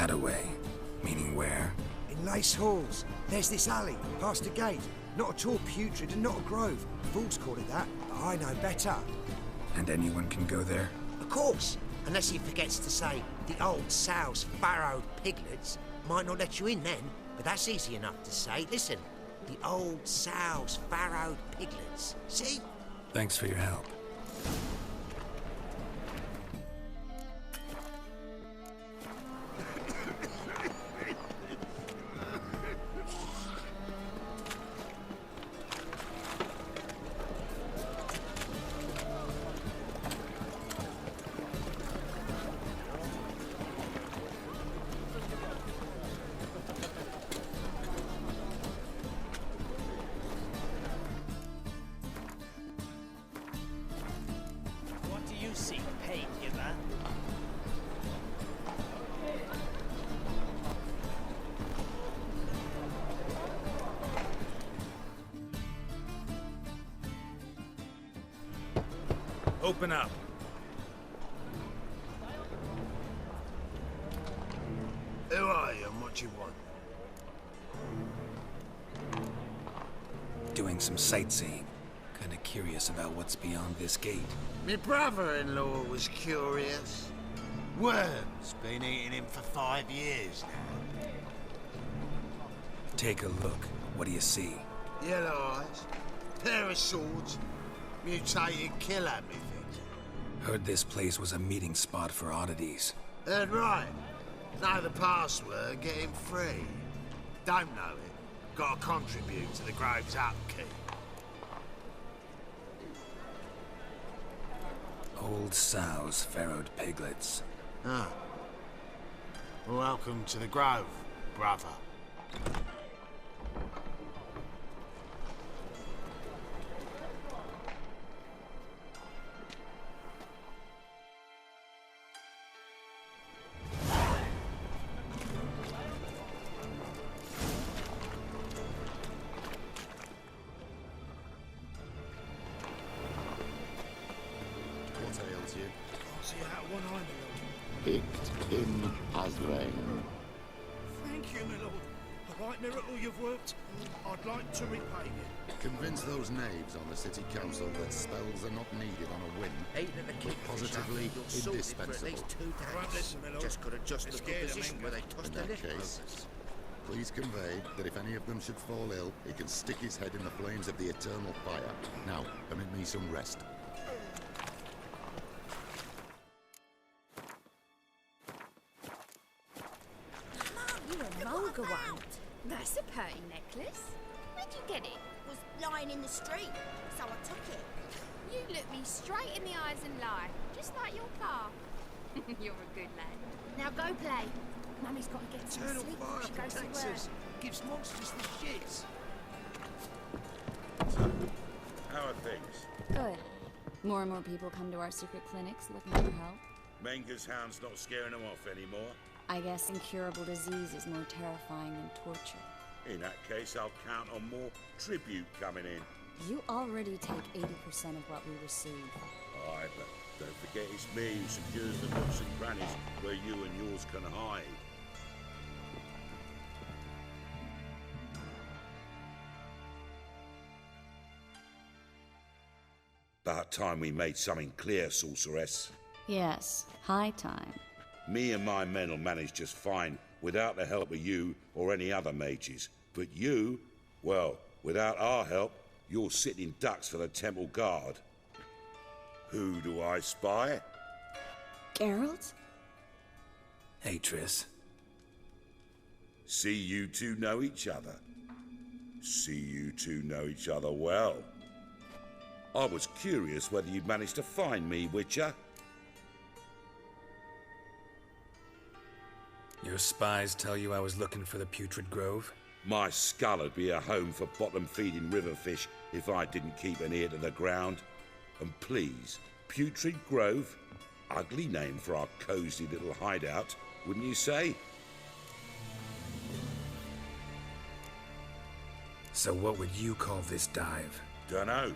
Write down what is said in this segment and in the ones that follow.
That-a-way. Meaning where? In Lace Halls. There's this alley, past a gate. Not at all putrid and not a grove. Fools call it that, but I know better. And anyone can go there? Of course, unless he forgets to say the old sow's farrowed piglets. Might not let you in then, but that's easy enough to say. Listen, the old sow's farrowed piglets. See? Thanks for your help. Open up. Who are you and what you want? Doing some sightseeing. Kinda curious about what's beyond this gate. My brother-in-law was curious. Worms been eating him for 5 years now. Take a look. What do you see? Yellow eyes, pair of swords, mutated killer, methinks. Heard this place was a meeting spot for oddities. Heard right. Know the password, get him free. Don't know it. Gotta contribute to the Grove's upkeep. Old sows, farrowed piglets. Ah. Welcome to the Grove, brother. Picked in Azrael. Thank you, my lord. A white miracle you've worked. I'd like to repay you. Convince those knaves on the city council that spells are not needed on a whim. Eight of the kick Positively indispensable. I won't listen, my lord. Just got to adjust They're the scared of position me. where they tossed In the that little case, overs. please convey that if any of them should fall ill, he can stick his head in the flames of the eternal fire. Now, permit me some rest. That's a pretty necklace. Where'd you get it? Was lying in the street, so I took it. You look me straight in the eyes and lie, just like your pa. You're a good lad. Now go play. Mummy's got to get some Eternal sleep fire before she goes to protects work. us. Gives monsters the shits. How are things? Good. More and more people come to our secret clinics looking for help. Menger's hound's not scaring them off anymore. I guess incurable disease is more terrifying than torture. In that case, I'll count on more tribute coming in. You already take 80% of what we receive. Aye, but don't forget it's me who secures the nooks and crannies where you and yours can hide. About time we made something clear, sorceress. Yes, high time. Me and my men will manage just fine without the help of you or any other mages. But you, well, without our help, you're sitting ducks for the Temple Guard. Who do I spy? Geralt? Hey, Triss. See you two know each other. See you two know each other well. I was curious whether you'd managed to find me, Witcher. Your spies tell you I was looking for the Putrid Grove? My skull would be a home for bottom-feeding river fish if I didn't keep an ear to the ground. And please, Putrid Grove? Ugly name for our cosy little hideout, wouldn't you say? So what would you call this dive? Dunno.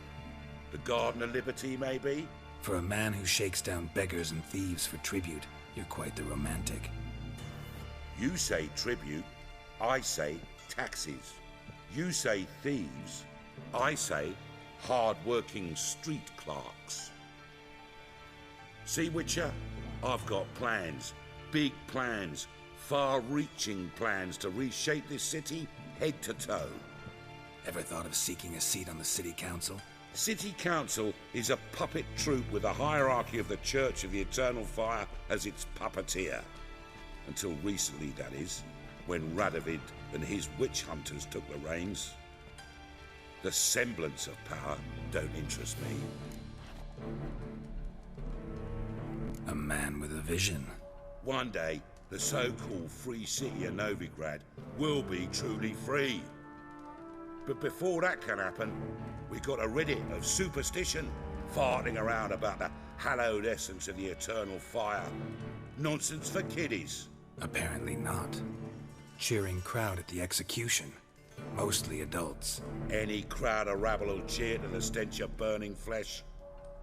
The Garden of Liberty, maybe? For a man who shakes down beggars and thieves for tribute, you're quite the romantic. You say tribute, I say taxes. You say thieves, I say hard-working street clerks. See, Witcher? I've got plans, big plans, far-reaching plans to reshape this city head to toe. Ever thought of seeking a seat on the city council? City Council is a puppet troupe with a hierarchy of the Church of the Eternal Fire as its puppeteer. Until recently, that is, when Radovid and his witch hunters took the reins. The semblance of power don't interest me. A man with a vision. One day, the so-called free city of Novigrad will be truly free. But before that can happen, we got to rid it of superstition, farting around about the hallowed essence of the eternal fire. Nonsense for kiddies. Apparently not. Cheering crowd at the execution. Mostly adults. Any crowd of rabble will cheer to the stench of burning flesh.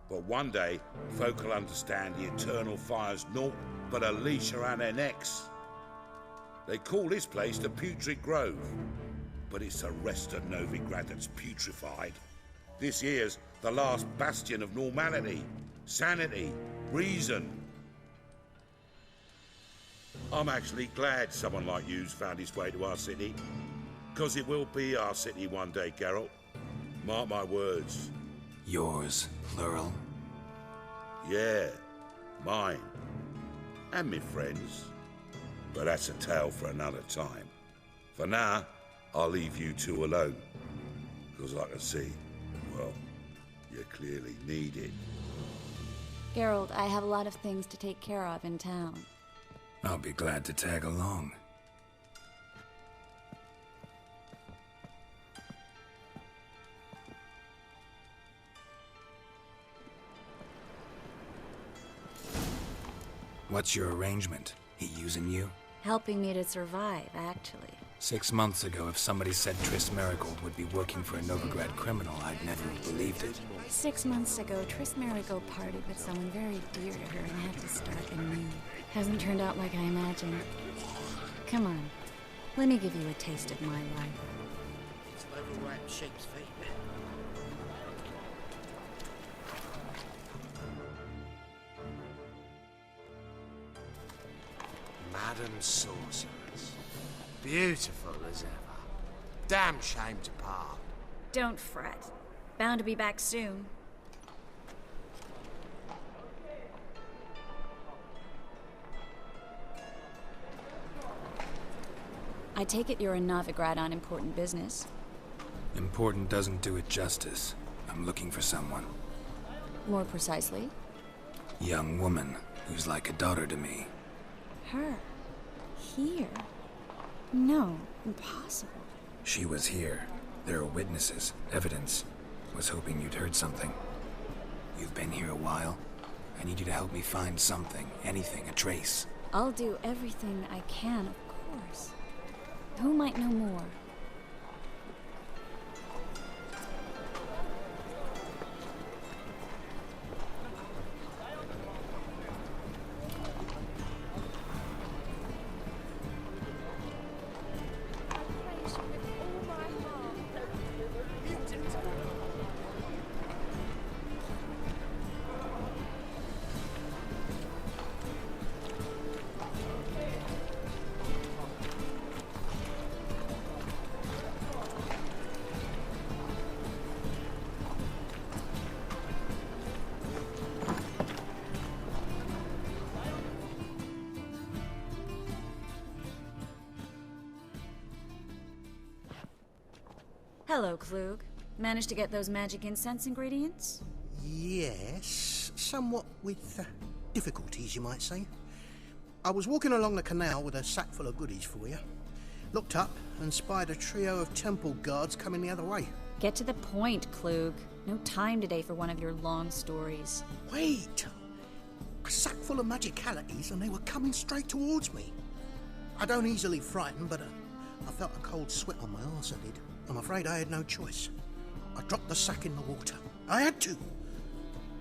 But one day, folk will understand the eternal fire's naught but a leash around their necks. They call this place the Putrid Grove, but it's the rest of Novigrad that's putrefied. This here's the last bastion of normality, sanity, reason. I'm actually glad someone like you's found his way to our city, because it will be our city one day, Geralt. Mark my words. Yours, plural. Yeah, mine. And me friends. But that's a tale for another time. For now, I'll leave you two alone. Because I can see, well, you clearly need it. Geralt, I have a lot of things to take care of in town. I'll be glad to tag along. What's your arrangement? He using you? Helping me to survive, actually. 6 months ago, if somebody said Triss Merigold would be working for a Novigrad criminal, I'd never have believed it. 6 months ago, Triss Merigold partied with someone very dear to her and had to start anew. Hasn't turned out like I imagined. Come on, let me give you a taste of my life. It's overwrapped sheep's feet. Madam Sorceress. Beautiful as ever. Damn shame to part. Don't fret. Bound to be back soon. I take it you're in Novigrad on important business. Important doesn't do it justice. I'm looking for someone. More precisely? Young woman who's like a daughter to me. Her? Here? No, impossible. She was here. There are witnesses, evidence. Was hoping you'd heard something. You've been here a while. I need you to help me find something, anything, a trace. I'll do everything I can, of course. Who might know more? Hello, Klug. Managed to get those magic incense ingredients? Yes, somewhat with difficulties, you might say. I was walking along the canal with a sack full of goodies for you. Looked up and spied a trio of temple guards coming the other way. Get to the point, Klug. No time today for one of your long stories. Wait! A sack full of magicalities and they were coming straight towards me. I don't easily frighten, but I felt a cold sweat on my arse, I did. I'm afraid I had no choice. I dropped the sack in the water. I had to.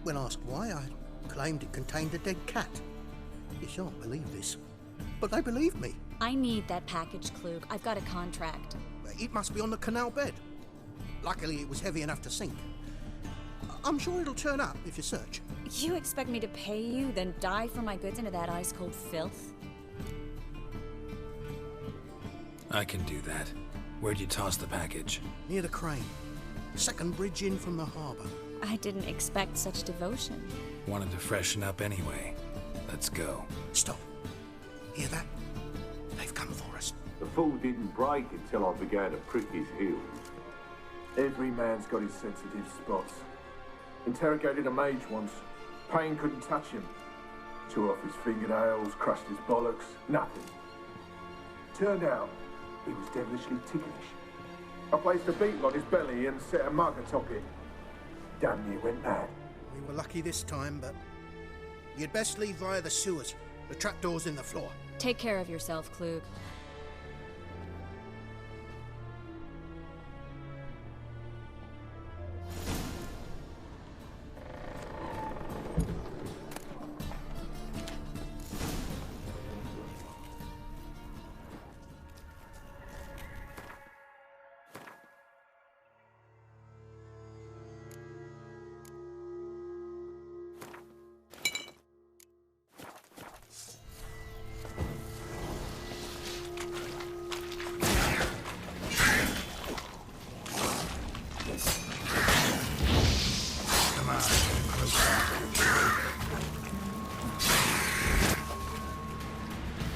When asked why, I claimed it contained a dead cat. You shan't believe this. But they believed me. I need that package, Klug. I've got a contract. It must be on the canal bed. Luckily, it was heavy enough to sink. I'm sure it'll turn up if you search. You expect me to pay you, then dive for my goods into that ice-cold filth? I can do that. Where'd you toss the package? Near the crane. Second bridge in from the harbour. I didn't expect such devotion. Wanted to freshen up anyway. Let's go. Stop. Hear that? They've come for us. The fool didn't break until I began to prick his heels. Every man's got his sensitive spots. Interrogated a mage once. Pain couldn't touch him. Tore off his fingernails, crushed his bollocks, nothing. Turned out, he was devilishly ticklish. I placed a beetle on his belly and set a mug atop it. Damn near went mad. We were lucky this time, but you'd best leave via the sewers. The trapdoor's in the floor. Take care of yourself, Klug.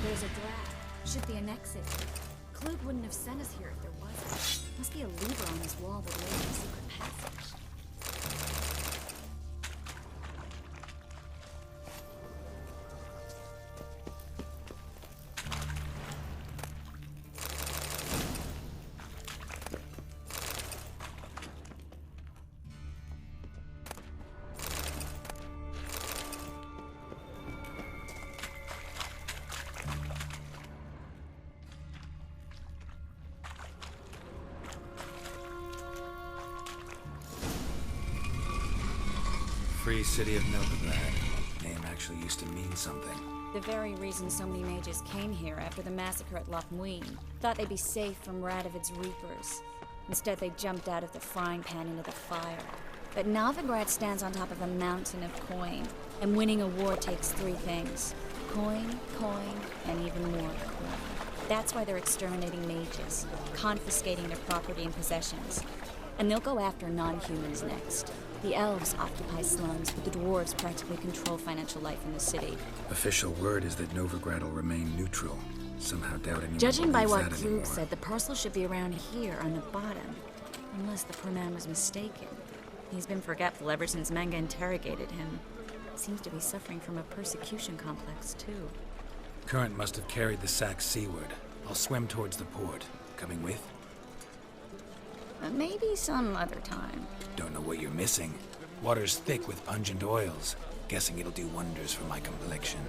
There's a draft. Should be an exit. Klug wouldn't have sent us here if there wasn't. Must be a lever on this wall that leads to a secret passage. Free City of Novigrad. Name actually used to mean something. The very reason so many mages came here after the massacre at Loch Muin. Thought they'd be safe from Radovid's reapers. Instead, they jumped out of the frying pan into the fire. But Novigrad stands on top of a mountain of coin, and winning a war takes three things. Coin, coin, and even more coin. That's why they're exterminating mages, confiscating their property and possessions. And they'll go after non-humans next. The elves occupy slums, but the dwarves practically control financial life in the city. Official word is that Novigrad will remain neutral. Somehow doubt anyone Judging by believes what that Klug anymore. said, the parcel should be around here on the bottom. Unless the poor man was mistaken. He's been forgetful ever since Manga interrogated him. Seems to be suffering from a persecution complex, too. Current must have carried the sack seaward. I'll swim towards the port. Coming with? Maybe some other time. Don't know what you're missing. Water's thick with pungent oils. Guessing it'll do wonders for my complexion.